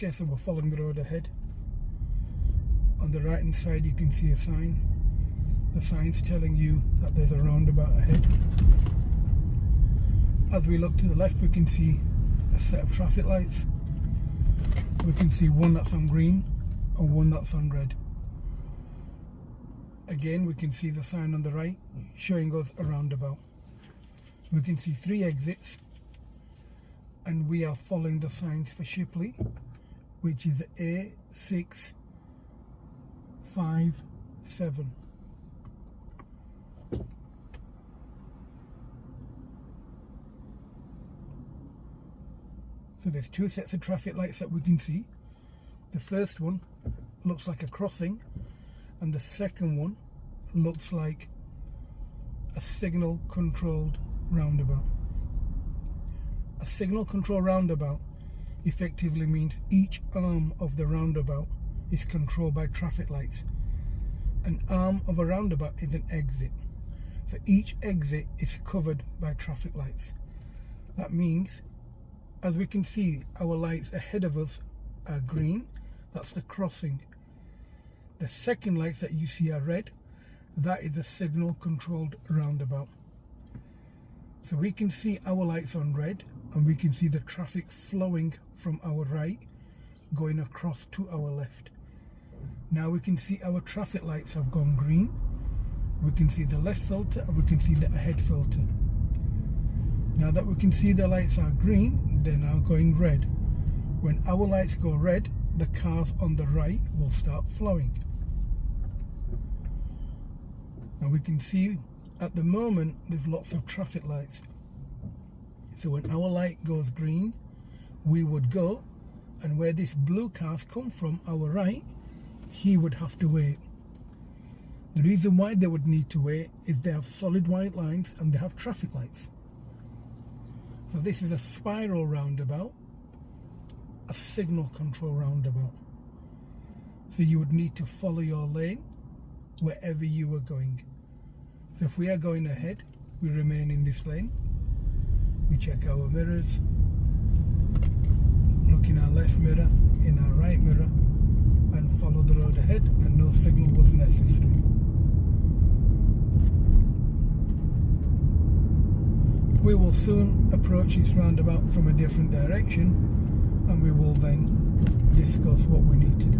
Okay, so we're following the road ahead. On the right hand side you can see a sign. The sign's telling you that there's a roundabout ahead. As we look to the left, we can see a set of traffic lights. We can see one that's on green and one that's on red. Again, we can see the sign on the right showing us a roundabout. We can see 3 exits, and we are following the signs for Shipley, which is A657. So there's 2 sets of traffic lights that we can see. The first one looks like a crossing, and the second one looks like a signal controlled roundabout. A signal control roundabout effectively means each arm of the roundabout is controlled by traffic lights. An arm of a roundabout is an exit. So each exit is covered by traffic lights. That means, as we can see, our lights ahead of us are green. That's the crossing. The second lights that you see are red. That is a signal controlled roundabout. So we can see our lights on red, and we can see the traffic flowing from our right going across to our left. Now we can see our traffic lights have gone green. We can see the left filter and we can see the ahead filter. Now that we can see the lights are green, they're now going red. When our lights go red, the cars on the right will start flowing. Now we can see at the moment there's lots of traffic lights. So when our light goes green, we would go, and where this blue car's come from, our right, he would have to wait. The reason why they would need to wait is they have solid white lines and they have traffic lights. So this is a spiral roundabout, a signal control roundabout. So you would need to follow your lane wherever you were going. So if we are going ahead, we remain in this lane. We check our mirrors, look in our left mirror, in our right mirror, and follow the road ahead, and no signal was necessary. We will soon approach this roundabout from a different direction, and we will then discuss what we need to do.